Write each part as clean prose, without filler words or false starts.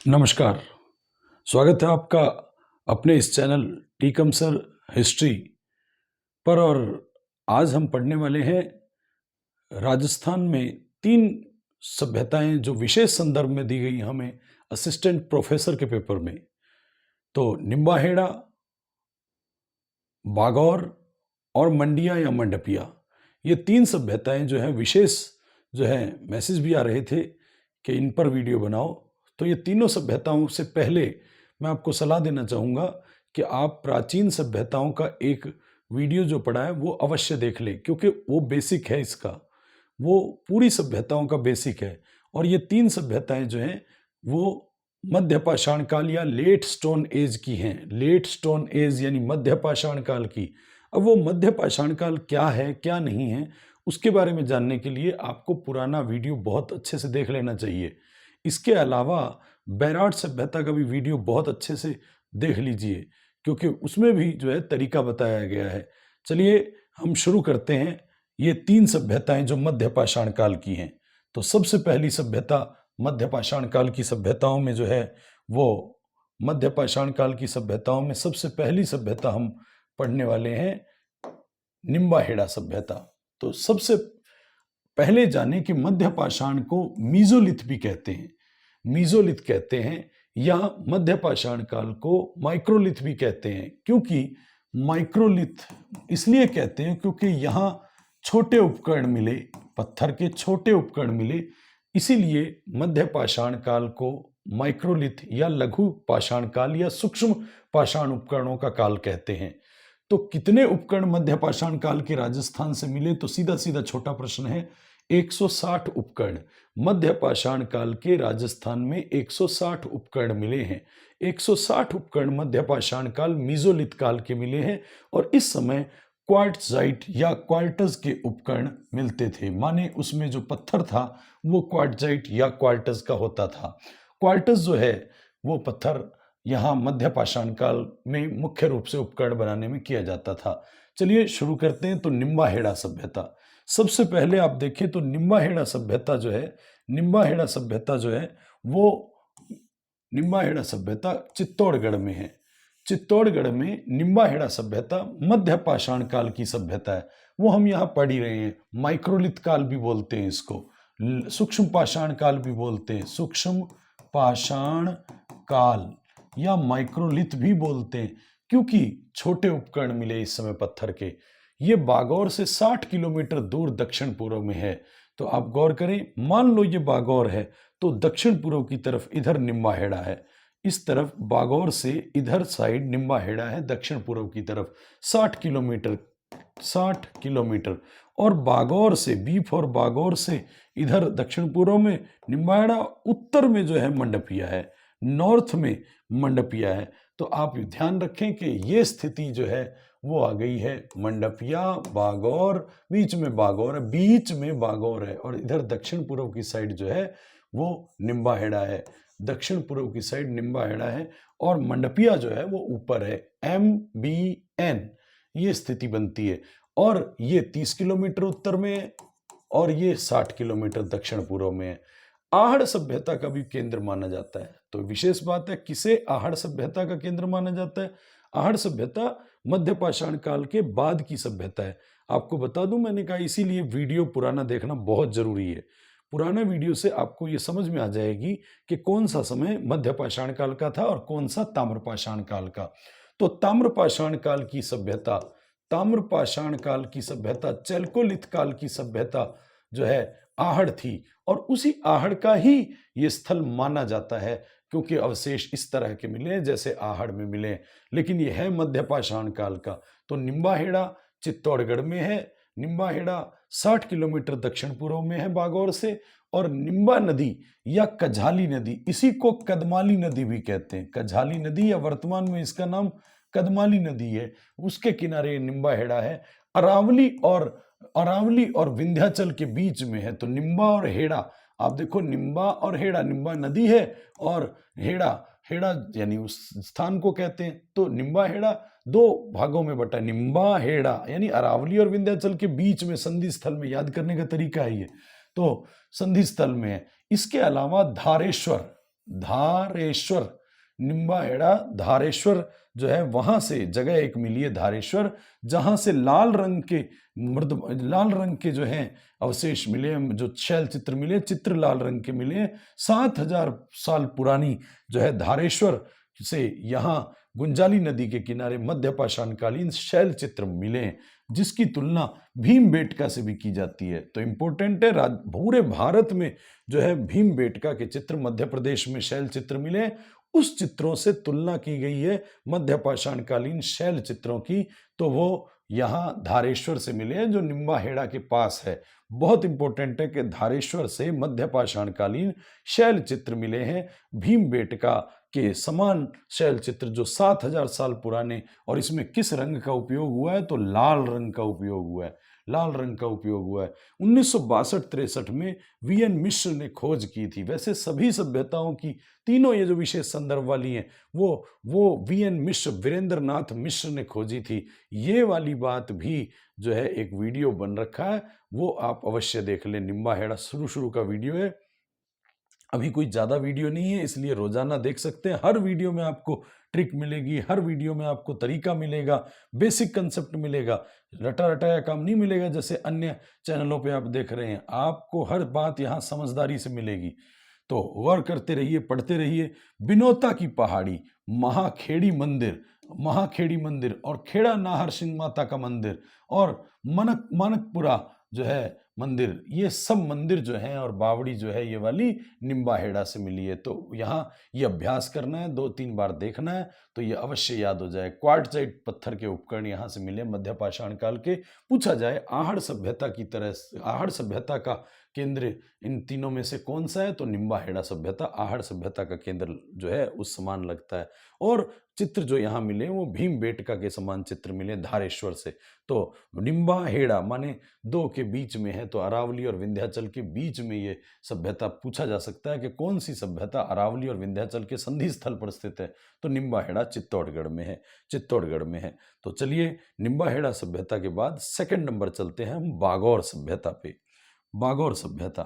नमस्कार। स्वागत है आपका अपने इस चैनल टीकम सर हिस्ट्री पर। और आज हम पढ़ने वाले हैं राजस्थान में तीन सभ्यताएं जो विशेष संदर्भ में दी गई हमें असिस्टेंट प्रोफेसर के पेपर में। तो निम्बाहेड़ा, बागौर और मंडिया या मंडपिया, ये तीन सभ्यताएं जो है विशेष जो है मैसेज भी आ रहे थे कि इन पर वीडियो बनाओ। तो ये तीनों सभ्यताओं से पहले मैं आपको सलाह देना चाहूँगा कि आप प्राचीन सभ्यताओं का एक वीडियो जो पड़ा है वो अवश्य देख लें, क्योंकि वो बेसिक है इसका, वो पूरी सभ्यताओं का बेसिक है। और ये तीन सभ्यताएं जो हैं वो मध्य पाषाण काल या लेट स्टोन एज की हैं। लेट स्टोन एज यानी मध्य पाषाण काल की। अब वो मध्य पाषाण काल क्या है क्या नहीं है उसके बारे में जानने के लिए आपको पुराना वीडियो बहुत अच्छे से देख लेना चाहिए। इसके अलावा बैराट सभ्यता का भी वीडियो बहुत अच्छे से देख लीजिए, क्योंकि उसमें भी जो है तरीका बताया गया है। चलिए हम शुरू करते हैं। ये तीन सभ्यताएं जो मध्य पाषाण काल की हैं। तो सबसे पहली सभ्यता मध्य पाषाण काल की सभ्यताओं में जो है वो मध्य पाषाण काल की सभ्यताओं में सबसे पहली सभ्यता हम पढ़ने वाले हैं निम्बाहेड़ा सभ्यता। तो सबसे पहले जाने कि मध्य पाषाण को मीजोलिथ भी कहते हैं, मीजोलिथ कहते हैं, या मध्य पाषाण काल को माइक्रोलिथ भी कहते हैं। क्योंकि माइक्रोलिथ इसलिए कहते हैं क्योंकि यहाँ छोटे उपकरण मिले, पत्थर के छोटे उपकरण मिले, इसीलिए मध्य पाषाण काल को माइक्रोलिथ या लघु पाषाण काल या सूक्ष्म पाषाण उपकरणों का काल कहते हैं। तो कितने उपकरण मध्य पाषाण काल के राजस्थान से मिले? तो सीधा सीधा छोटा प्रश्न है, 160 उपकरण मध्य पाषाण काल के राजस्थान में 160 उपकरण मिले हैं। 160 उपकरण मध्य पाषाण काल मीजोलिथ काल के मिले हैं। और इस समय क्वार्ट्जाइट या क्वार्टज के उपकरण मिलते थे, माने उसमें जो पत्थर था वो क्वार्ट्जाइट या क्वार्टज का होता था। क्वार्टज जो है वो पत्थर यहाँ मध्य पाषाण काल में मुख्य रूप से उपकरण बनाने में किया जाता था। चलिए शुरू करते हैं। तो निम्बाहेड़ा सभ्यता सबसे पहले आप देखें तो निम्बाहेड़ा सभ्यता जो है, निम्बाहेड़ा सभ्यता जो है वो निम्बाहेड़ा सभ्यता चित्तौड़गढ़ में है। चित्तौड़गढ़ में निम्बाहेड़ा सभ्यता मध्य पाषाण काल की सभ्यता है। वो हम यहाँ पढ़ ही रहे हैं। माइक्रोलिथ काल भी बोलते हैं इसको, सूक्ष्म पाषाण काल भी बोलते हैं, सूक्ष्म पाषाण काल या माइक्रोलिथ भी बोलते हैं, क्योंकि छोटे उपकरण मिले इस समय पत्थर के। ये बागौर से 60 किलोमीटर दूर दक्षिण पूर्व में है। तो आप गौर करें, मान लो ये बागौर है तो दक्षिण पूर्व की तरफ इधर निम्बाहेड़ा है, इस तरफ बागौर से इधर साइड निम्बाहेड़ा है, दक्षिण पूर्व की तरफ 60 किलोमीटर, 60 किलोमीटर। और बागौर से बी फॉर बागौर से इधर दक्षिण पूर्व में निम्बाहेड़ा, उत्तर में जो है मंडपिया है, नॉर्थ में मंडपिया है। तो आप ध्यान रखें कि ये स्थिति जो है वो आ गई है मंडपिया, बागौर, बीच में बागौर है, बीच में बागौर है, और इधर दक्षिण पूर्व की साइड जो है वो निम्बाहेड़ा है, दक्षिण पूर्व की साइड निम्बाहेड़ा है, और मंडपिया जो है वो ऊपर है, MBN ये स्थिति बनती है। और ये 30 किलोमीटर उत्तर में है और ये 60 किलोमीटर दक्षिण पूर्व में है। आहड़ सभ्यता का भी केंद्र माना जाता है। तो विशेष बात है, किसे आहड़ सभ्यता का केंद्र माना जाता है? आहड़ सभ्यता मध्य पाषाण काल के बाद की सभ्यता है। आपको बता दूं, मैंने कहा इसीलिए वीडियो पुराना देखना बहुत जरूरी है। पुराना वीडियो से आपको ये समझ में आ जाएगी कि कौन सा समय मध्य पाषाण काल का था और कौन सा ताम्र पाषाण काल का। तो ताम्र पाषाण काल की सभ्यता, ताम्र पाषाण काल की सभ्यता, चैल्कोलिथ काल की सभ्यता जो है आहड़ थी, और उसी आहड़ का ही ये स्थल माना जाता है, क्योंकि अवशेष इस तरह के मिले जैसे आहड़ में मिले, लेकिन ये है मध्य पाषाण काल का। तो निम्बाहेड़ा चित्तौड़गढ़ में है, निम्बाहेड़ा 60 किलोमीटर दक्षिण पूर्व में है बागौर से, और निम्बा नदी या कझाली नदी, इसी को कदमाली नदी भी कहते हैं, कझाली नदी या वर्तमान में इसका नाम कदमाली नदी है, उसके किनारे निम्बाहेड़ा है। अरावली और विंध्याचल के बीच में है। तो निम्बा और हेड़ा, आप देखो निम्बा और हेड़ा, निम्बा नदी है और हेड़ा, हेड़ा यानी उस स्थान को कहते हैं। तो निम्बा हेड़ा दो भागों में बटा, निम्बा हेड़ा यानी अरावली और विंध्याचल के बीच में, संधि स्थल में, याद करने का तरीका है ये। तो संधि स्थल में है। इसके अलावा धारेश्वर, धारेश्वर, निम्बाहेड़ा धारेश्वर जो है वहां से जगह एक मिली है धारेश्वर, जहां से लाल रंग के जो है अवशेष मिले, जो शैल चित्र मिले, चित्र लाल रंग के मिले। 7,000 साल पुरानी जो है धारेश्वर से यहाँ गुंजाली नदी के किनारे मध्यपाषाण कालीन शैल चित्र मिले, जिसकी तुलना भीमबेटका से भी की जाती है। तो इंपॉर्टेंट है, पूरे भारत में जो है भीमबेटका के चित्र, मध्य प्रदेश में शैल चित्र मिले, उस चित्रों से तुलना की गई है मध्यपाषाण कालीन शैल चित्रों की, तो वो यहाँ धारेश्वर से मिले हैं जो निम्बाहेड़ा के पास है। बहुत इंपॉर्टेंट है कि धारेश्वर से मध्यपाषाण कालीन शैल चित्र मिले हैं भीमबेटका के समान शैल चित्र जो 7,000 साल पुराने। और इसमें किस रंग का उपयोग हुआ है? तो लाल रंग का उपयोग हुआ है, लाल रंग का उपयोग हुआ है। 1962-63 में वीएन मिश्र ने खोज की थी। वैसे सभी सभ्यताओं की, तीनों ये जो विशेष संदर्भ वाली हैं, वो वीएन मिश्र, वीरेंद्र नाथ मिश्र ने खोजी थी। ये वाली बात भी जो है एक वीडियो बन रखा है, वो आप अवश्य देख लें। निम्बाहेड़ा शुरू का वीडियो है, अभी कोई ज़्यादा वीडियो नहीं है, इसलिए रोजाना देख सकते हैं। हर वीडियो में आपको ट्रिक मिलेगी, हर वीडियो में आपको तरीका मिलेगा, बेसिक कंसेप्ट मिलेगा, रटा रटाया काम नहीं मिलेगा जैसे अन्य चैनलों पे आप देख रहे हैं। आपको हर बात यहाँ समझदारी से मिलेगी। तो गौर करते रहिए, पढ़ते रहिए। बिनौता की पहाड़ी, महाखेड़ी मंदिर और खेड़ा नाहर सिंह माता का मंदिर और मानकपुरा जो है मंदिर, ये सब मंदिर जो हैं और बावड़ी जो है ये वाली निम्बाहेड़ा से मिली है। तो यहाँ ये अभ्यास करना है, 2-3 बार देखना है तो ये अवश्य याद हो जाए। क्वार्टजाइट पत्थर के उपकरण यहाँ से मिले मध्यपाषाण काल के। पूछा जाए आहड़ सभ्यता की तरह, आहड़ सभ्यता का केंद्र इन तीनों में से कौन सा है? तो निम्बाहेड़ा सभ्यता आहड़ सभ्यता का केंद्र जो है उस समान लगता है। और चित्र जो यहाँ मिले वो भीमबेटका के समान चित्र मिले धारेश्वर से। तो निम्बाहेड़ा माने 2 के बीच में है, तो अरावली और विंध्याचल के बीच में ये सभ्यता। पूछा जा सकता है कि कौन सी सभ्यता अरावली और विंध्याचल के संधि स्थल पर स्थित है? तो निम्बाहेड़ा चित्तौड़गढ़ में है, चित्तौड़गढ़ में है। तो चलिए निम्बाहेड़ा सभ्यता के बाद सेकंड नंबर चलते हैं हम बागौर सभ्यता पे। बागौर सभ्यता,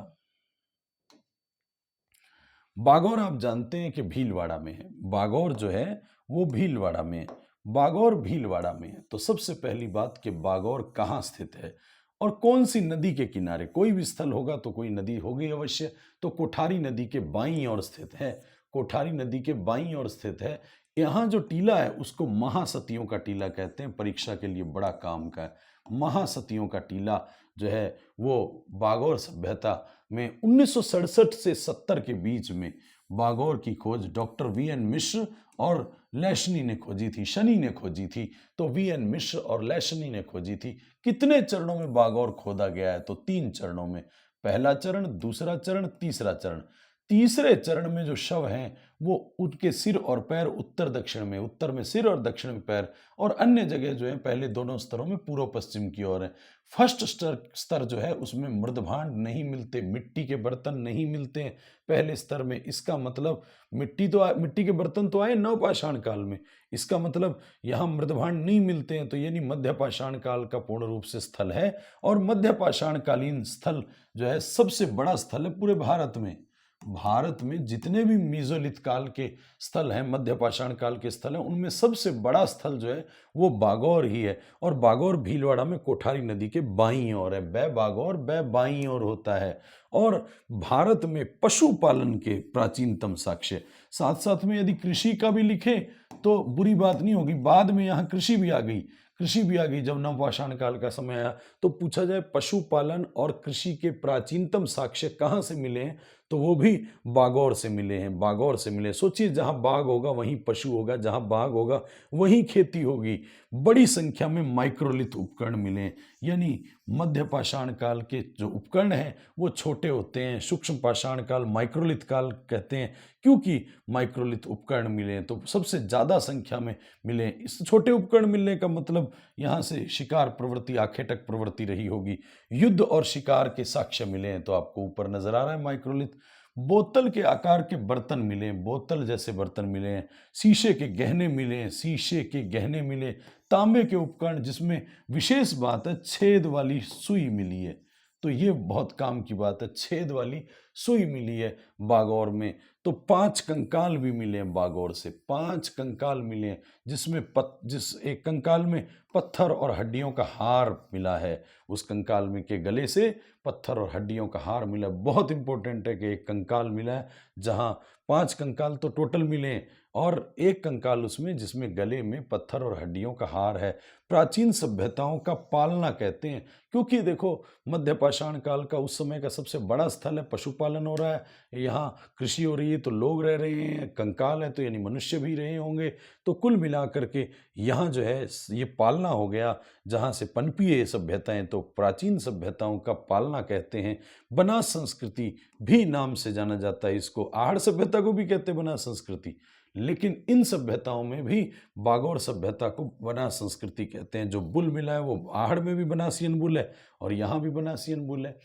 बागौर आप जानते हैं कि भीलवाड़ा में है। बागौर जो है वो भीलवाड़ा में है, बागौर भीलवाड़ा में है। तो सबसे पहली बात कि बागौर कहाँ स्थित है और कौन सी नदी के किनारे? कोई भी स्थल होगा तो कोई नदी होगी अवश्य। तो कोठारी नदी के बाईं ओर स्थित है, कोठारी नदी के बाईं ओर स्थित है। यहाँ जो टीला है उसको महासतियों का टीला कहते हैं, परीक्षा के लिए बड़ा काम का है। महासतियों का टीला जो है वो बागौर सभ्यता में 1967 से 70 के बीच में बागौर की खोज डॉक्टर वीएन मिश्र और लेशनी ने खोजी थी, शनि ने खोजी थी। तो वीएन मिश्र और लेशनी ने खोजी थी। कितने चरणों में बागौर खोदा गया है? तो 3 चरणों में। पहला चरण, दूसरा चरण, तीसरा चरण। तीसरे चरण में जो शव हैं वो उनके सिर और पैर उत्तर दक्षिण में, उत्तर में सिर और दक्षिण में पैर, और अन्य जगह जो है पहले दोनों स्तरों में पूर्व पश्चिम की ओर है। फर्स्ट स्तर जो है उसमें मृदभांड नहीं मिलते, मिट्टी के बर्तन नहीं मिलते हैं पहले स्तर में। इसका मतलब मिट्टी के बर्तन तो आए नवपाषाण काल में, इसका मतलब यहाँ मृदभांड नहीं मिलते हैं। तो यानी मध्यपाषाण काल का पूर्ण रूप से स्थल है। और मध्यपाषाण कालीन स्थल जो है सबसे बड़ा स्थल है पूरे भारत में। भारत में जितने भी मीजोलिथ काल के स्थल हैं, मध्यपाषाण काल के स्थल हैं, उनमें सबसे बड़ा स्थल जो है वो बागौर ही है। और बागौर भीलवाड़ा में कोठारी नदी के बाईं ओर है। बै बागौर, बै बाईं ओर होता है। और भारत में पशुपालन के प्राचीनतम साक्ष्य, साथ साथ में यदि कृषि का भी लिखे तो बुरी बात नहीं होगी। बाद में यहाँ कृषि भी आ गई, कृषि भी आ गई जब नवपाषाण काल का समय आया। तो पूछा जाए पशुपालन और कृषि के प्राचीनतम साक्ष्य कहाँ से मिले हैं? तो वो भी बागौर से मिले हैं, बागौर से मिले। सोचिए, जहाँ बाघ होगा वहीं पशु होगा, जहाँ बाघ होगा वहीं खेती होगी। बड़ी संख्या में माइक्रोलिथ उपकरण मिले, यानी मध्यपाषाण काल के जो उपकरण हैं वो छोटे होते हैं। सूक्ष्म पाषाण काल माइक्रोलिथ काल कहते हैं क्योंकि माइक्रोलिथ उपकरण मिले हैं। तो सबसे ज़्यादा संख्या में मिले। इस छोटे उपकरण मिलने का मतलब यहाँ से शिकार प्रवृत्ति, आखेटक प्रवृत्ति रही होगी। युद्ध और शिकार के साक्ष्य मिले हैं। तो आपको ऊपर नजर आ रहा है माइक्रोलिथ। बोतल के आकार के बर्तन मिले, बोतल जैसे बर्तन मिले हैं। शीशे के गहने मिले हैं, शीशे के गहने मिले। तांबे के उपकरण, जिसमें विशेष बात है छेद वाली सुई मिली है। तो ये बहुत काम की बात है, छेद वाली सुई मिली है बागौर में। तो 5 कंकाल भी मिले हैं बागौर से, 5 कंकाल मिले हैं, जिस एक कंकाल में पत्थर और हड्डियों का हार मिला है, उस कंकाल में के गले से पत्थर और हड्डियों का हार मिला। बहुत इंपॉर्टेंट है कि एक कंकाल मिला है जहां 5 कंकाल तो टोटल मिले हैं और एक कंकाल उसमें जिसमें गले में पत्थर और हड्डियों का हार है। प्राचीन सभ्यताओं का पालना कहते हैं, क्योंकि देखो मध्य पाषाण काल का उस समय का सबसे बड़ा स्थल है, पशुपालन हो रहा है, यहाँ कृषि हो रही है तो लोग रह रहे हैं, कंकाल है तो यानी मनुष्य भी रहे होंगे। तो कुल मिलाकर के यहाँ जो है ये पालना हो गया, जहाँ से पनपी है ये सभ्यताएं, तो प्राचीन सभ्यताओं का पालना कहते हैं। बनास संस्कृति भी नाम से जाना जाता है इसको, आहड़ सभ्यता को भी कहते हैं बनास संस्कृति, लेकिन इन सभ्यताओं में भी बागौर सभ्यता को बनास संस्कृति कहते हैं। जो बुल मिला है वो आहड़ में भी बनासियन बुल है और यहाँ भी बनासियन बुल है।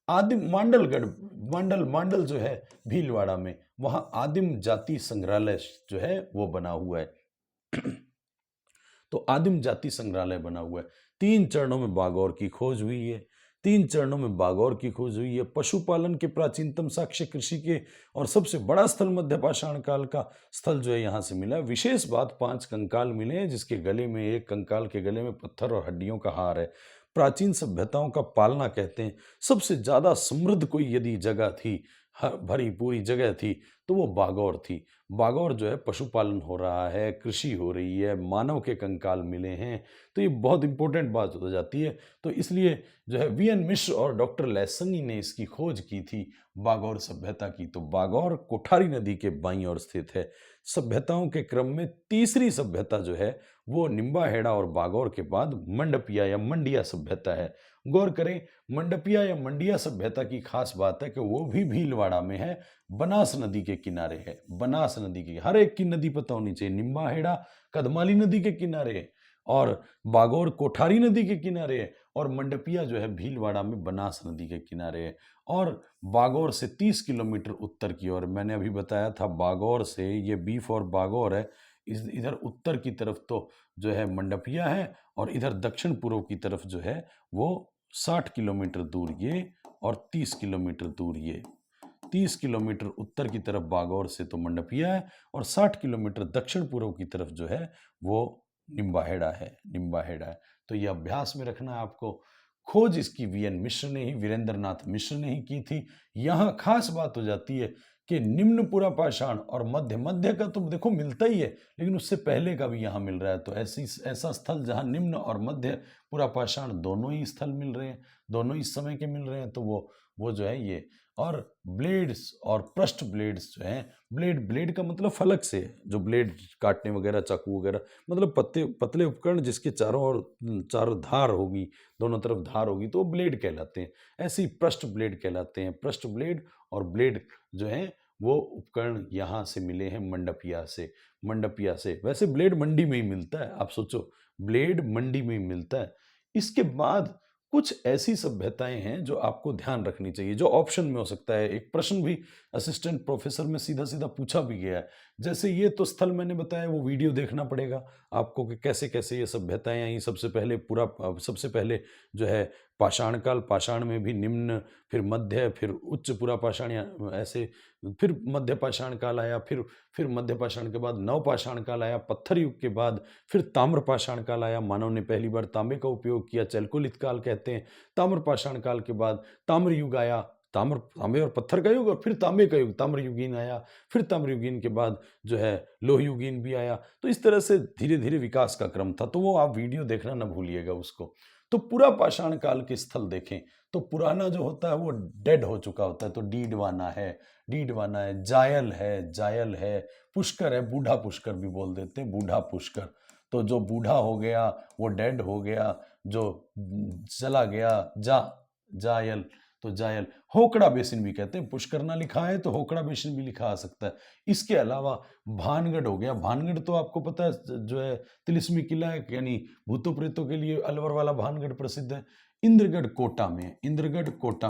आदिम मांडलगढ़, मांडल जो है भीलवाड़ा में, वहाँ आदिम जाति संग्रहालय जो है वो बना हुआ है। तो आदिम जाति संग्रहालय बना हुआ है। 3 चरणों में बागौर की खोज हुई है, 3 चरणों में बागौर की खोज हुई है। पशुपालन के प्राचीनतम साक्ष्य कृषि के और सबसे बड़ा स्थल मध्य पाषाण काल का स्थल जो है यहाँ से मिला है। विशेष बात 5 कंकाल मिले हैं, जिसके गले में, एक कंकाल के गले में पत्थर और हड्डियों का हार है। प्राचीन सभ्यताओं का पालना कहते हैं। सबसे ज्यादा समृद्ध कोई यदि जगह थी, भरी पूरी जगह थी, तो वो बागौर थी। बागौर जो है पशुपालन हो रहा है, कृषि हो रही है, मानव के कंकाल मिले हैं, तो ये बहुत इंपॉर्टेंट बात हो जाती है। तो इसलिए जो है वीएन मिश्र और डॉक्टर लैसनी ने इसकी खोज की थी बागौर सभ्यता की। तो बागौर कोठारी नदी के बाईं ओर स्थित है। सभ्यताओं के क्रम में तीसरी सभ्यता जो है वो निम्बाहेड़ा और बागौर के बाद मंडपिया या मंडिया सभ्यता है। गौर करें, मंडपिया या मंडिया सभ्यता की खास बात है कि वो भी भीलवाड़ा में है, बनास नदी के किनारे है। बनास नदी की, हर एक की नदी पता होनी चाहिए, निम्बाहेड़ा कदमाली नदी के किनारे है और बागौर कोठारी नदी के किनारे है और मंडपिया जो है भीलवाड़ा में बनास नदी के किनारे है। और बागौर से 30 किलोमीटर उत्तर की ओर, मैंने अभी बताया था बागौर से, ये बी फॉर बागौर है, इधर उत्तर की तरफ तो जो है मंडपिया है और इधर दक्षिण पूर्व की तरफ जो है वो 60 किलोमीटर दूर ये और 30 किलोमीटर दूर ये। 30 किलोमीटर उत्तर की तरफ बागौर से तो मंडपिया है और 60 किलोमीटर दक्षिण पूर्व की तरफ जो है वो निम्बाहेड़ा है, निम्बाहेड़ा है। तो ये अभ्यास में रखना है आपको। खोज इसकी वीएन मिश्र ने ही, वीरेंद्रनाथ मिश्र ने ही की थी। यहाँ खास बात हो जाती है कि निम्न पुरा पाषाण और मध्य, मध्य का तो देखो मिलता ही है, लेकिन उससे पहले का भी यहाँ मिल रहा है। तो ऐसा स्थल जहाँ निम्न और मध्य पुरा पाषाण दोनों ही स्थल मिल रहे हैं, दोनों ही समय के मिल रहे हैं, तो वो जो है ये। और ब्लेड्स और पृष्ठ ब्लेड्स जो हैं, ब्लेड का मतलब फलक से, जो ब्लेड काटने वगैरह, चाकू वगैरह, मतलब पतले उपकरण जिसके चारों धार होगी, दोनों तरफ धार होगी, तो वो ब्लेड कहलाते हैं। ऐसे ही पृष्ठ ब्लेड कहलाते हैं। पृष्ठ ब्लेड और ब्लेड जो हैं वो उपकरण यहाँ से मिले हैं मंडपिया से। मंडपिया से वैसे ब्लेड मंडी में ही मिलता है, आप सोचो, ब्लेड मंडी में ही मिलता है। इसके बाद कुछ ऐसी सभ्यताएं हैं जो आपको ध्यान रखनी चाहिए, जो ऑप्शन में हो सकता है। एक प्रश्न भी असिस्टेंट प्रोफेसर में सीधा सीधा पूछा भी गया है। जैसे ये तो स्थल मैंने बताया, वो वीडियो देखना पड़ेगा आपको कि कैसे कैसे ये सभ्यताएं आई। सबसे पहले जो है पाषाण काल, पाषाण में भी निम्न, फिर मध्य, फिर उच्च पुरा पाषाण, या ऐसे, फिर मध्य पाषाण काल आया, फिर मध्य पाषाण के बाद नव पाषाण काल आया, पत्थर युग के बाद फिर ताम्र पाषाण काल आया। मानव ने पहली बार तांबे का उपयोग किया, चैल्कोलिथ काल कहते हैं। ताम्र पाषाण काल के बाद ताम्र युग आया, तांबे और पत्थर का युग, और फिर तांबे का युग, ताम्र युगीन आया। फिर ताम्र युगीन के बाद जो है लोह युगीन भी आया। तो इस तरह से धीरे धीरे विकास का क्रम था। तो वो आप वीडियो देखना ना भूलिएगा उसको। तो पूरा पाषाण काल के स्थल देखें तो पुराना जो होता है वो डेड हो चुका होता है। तो डीडवाना है, जायल है, पुष्कर है, बूढ़ा पुष्कर भी बोल देते हैं, बूढ़ा पुष्कर। तो जो बूढ़ा हो गया वो डेड हो गया, जो चला गया जायल, तो जायल। होकड़ा बेसिन भी कहते हैं, पुष्कर ना लिखा है तो होकड़ा बेसिन भी लिखा आ सकता है। इसके अलावा भानगढ़ हो गया। भानगढ़ तो आपको पता है जो है तिलिस्मी किला है, यानी भूतों प्रेतों के लिए अलवर वाला भानगढ़ प्रसिद्ध है। इंद्रगढ़ कोटा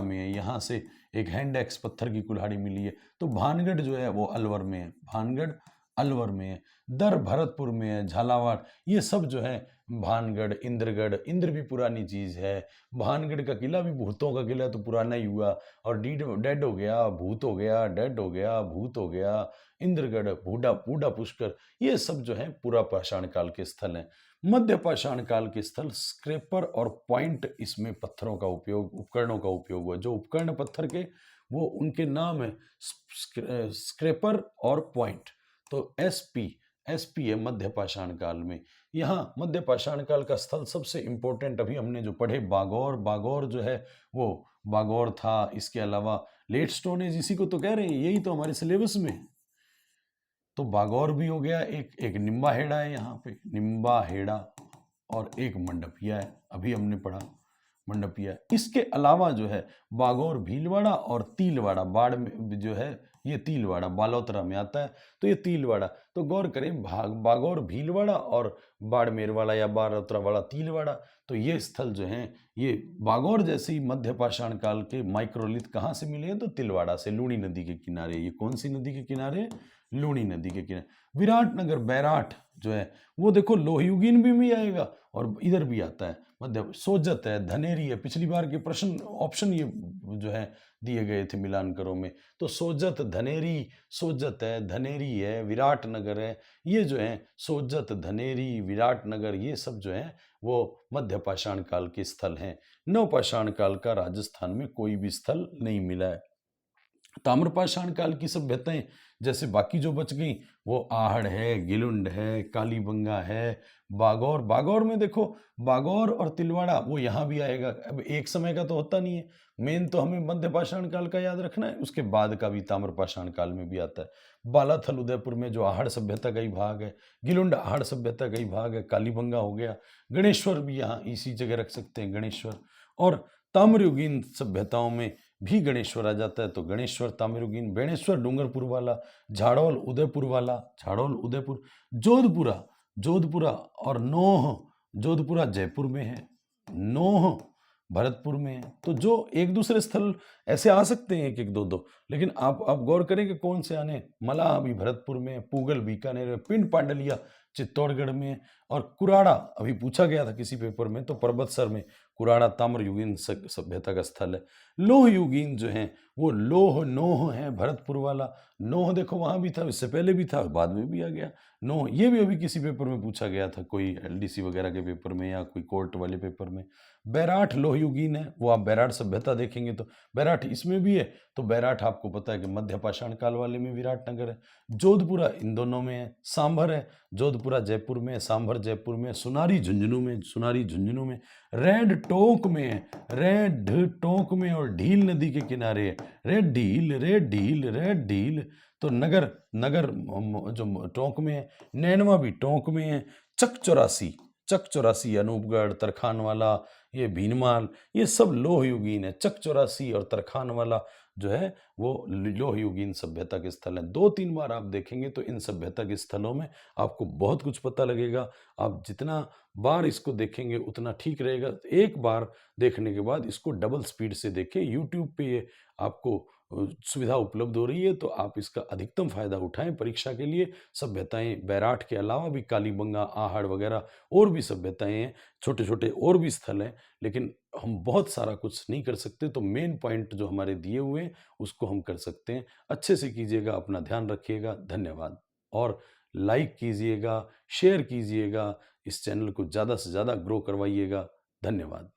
में है, यहाँ से एक हैंड एक्स पत्थर की कुल्हाड़ी मिली है। तो भानगढ़ जो है वो अलवर में है, भानगढ़ अलवर में है, दर भरतपुर में है, झालावाड़, ये सब जो है भानगढ़, इंद्रगढ़, इंद्र भी पुरानी चीज़ है। भानगढ़ का किला भी भूतों का किला तो पुराना ही हुआ, और डेड हो गया, भूत हो गया, डेड हो गया, भूत हो गया। इंद्रगढ़, बूढ़ा बूढ़ा पुष्कर, ये सब जो है पूरा पाषाण काल के स्थल हैं। मध्य पाषाण काल के स्थल स्क्रेपर और पॉइंट, इसमें पत्थरों का उपयोग, उपकरणों का उपयोग हुआ। जो उपकरण पत्थर के, वो उनके नाम है स्क्रेपर और पॉइंट। तो एसपी है मध्य पाषाण काल में। यहाँ मध्य पाषाण काल का स्थल सबसे इंपॉर्टेंट अभी हमने जो पढ़े, बागौर, बागौर जो है वो बागौर था। इसके अलावा लेट स्टोन एज, इसी को तो कह रहे हैं, यही तो हमारे सिलेबस में है। तो बागौर भी हो गया, एक निम्बा हेड़ा है यहाँ पे, निम्बा हेड़ा, और एक मंडपिया है, अभी हमने पढ़ा मंडपिया। इसके अलावा जो है बागौर भीलवाड़ा और तिलवाड़ा, बाढ़ में जो है ये तिलवाड़ा बालोतरा में आता है, तो ये तिलवाड़ा। तो गौर करें, बागौर भीलवाड़ा और बाड़मेर वाला या बालोतरा वाला तिलवाड़ा, तो ये स्थल जो हैं, ये बागौर जैसे ही मध्य पाषाण काल के माइक्रोलिथ कहाँ से मिले हैं, तो तिलवाड़ा से, लूणी नदी के किनारे। ये कौन सी नदी के किनारे? लूणी नदी के किनारे। विराटनगर, बैराठ जो है वो देखो लोहयुगीन भी आएगा और इधर भी आता है। मध्य सोजत है, धनेरी है, पिछली बार के प्रश्न ऑप्शन ये जो है दिए गए थे मिलान करो में, तो सोजत, धनेरी, सोजत है, धनेरी है, विराटनगर है, ये जो है सोजत, धनेरी, विराटनगर, ये सब जो है वो मध्य पाषाण काल के स्थल हैं। नव पाषाण काल का राजस्थान में कोई भी स्थल नहीं मिला है। ताम्रपाषाण काल की सभ्यताएं जैसे बाकी जो बच गई, वो आहड़ है, गिलुंड है, कालीबंगा है, बागौर। बागौर में देखो, बागौर और तिलवाड़ा वो यहाँ भी आएगा। अब एक समय का तो होता नहीं है, मेन तो हमें मध्य पाषाण काल का याद रखना है, उसके बाद का भी ताम्रपाषाण काल में भी आता है। बालाथल उदयपुर में जो आहड़ सभ्यता का ही भाग है, गिलुंड आहड़ सभ्यता का ही भाग है, कालीबंगा हो गया, गणेश्वर भी यहाँ इसी जगह रख सकते हैं, गणेश्वर। और ताम्रयुगीन सभ्यताओं में भी गणेश्वर आ जाता है, तो गणेश्वर, ताम्रयुगीन, बेणेश्वर डूंगरपुर वाला, झाड़ोल उदयपुर वाला, झाड़ोल उदयपुर, जोधपुरा, जोधपुरा और नोह, जोधपुरा जयपुर में है, नोह भरतपुर में है। तो जो एक दूसरे स्थल ऐसे आ सकते हैं, एक एक दो दो, लेकिन आप गौर करें कि कौन से आने। मलाह अभी भरतपुर में, पूगल बीकानेर में, पिंड पांडलिया चित्तौड़गढ़ में, और कुराड़ा अभी पूछा गया था किसी पेपर में, तो पर्वतसर में कुराड़ा ताम्रयुगीन सभ्यता का स्थल है। लोह युगीन जो है वो लोह, नोह है भरतपुर वाला। नोह देखो वहां भी था, इससे पहले भी था, बाद में भी आ गया नोह। ये भी अभी किसी पेपर में पूछा गया था, कोई एलडीसी वगैरह के पेपर में या कोई कोर्ट वाले पेपर में। बैराठ लोह युगीन है, वो आप बैराठ सभ्यता देखेंगे तो बैराठ इसमें भी है। तो बैराठ आपको पता है कि मध्य पाषाण काल वाले में विराटनगर है। जोधपुरा इन दोनों में है। सांभर है, जोधपुरा जयपुर में, सांभर जयपुर में, सुनारी झुंझुनू में, सुनारी झुंझुनू में, रेड टोंक में है, रेड टोंक में, और ढील नदी के किनारे है, रेड ढील, रेड ढील, रेड ढील। तो नगर, नगर जो टोंक में है, नैनवा भी टोंक में है। चक चौरासी, चक चौरासी, अनूपगढ़, तरखान वाला, ये भीनमाल, ये सब लोह युगीन है। चक चौरासी और तरखान वाला जो है वो लोह युगीन सभ्यता के स्थल हैं। 2-3 बार आप देखेंगे तो इन सभ्यता के स्थलों में आपको बहुत कुछ पता लगेगा। आप जितना बार इसको देखेंगे उतना ठीक रहेगा। एक बार देखने के बाद इसको डबल स्पीड से देखें। यूट्यूब पे ये आपको सुविधा उपलब्ध हो रही है, तो आप इसका अधिकतम फायदा उठाएं परीक्षा के लिए। सभ्यताएं बैराठ के अलावा भी कालीबंगा, आहड़ वगैरह और भी सभ्यताएं हैं, छोटे छोटे और भी स्थल हैं, लेकिन हम बहुत सारा कुछ नहीं कर सकते। तो मेन पॉइंट जो हमारे दिए हुए हैं उसको हम कर सकते हैं। अच्छे से कीजिएगा, अपना ध्यान रखिएगा। धन्यवाद। और लाइक कीजिएगा, शेयर कीजिएगा, इस चैनल को ज़्यादा से ज़्यादा ग्रो करवाइएगा। धन्यवाद।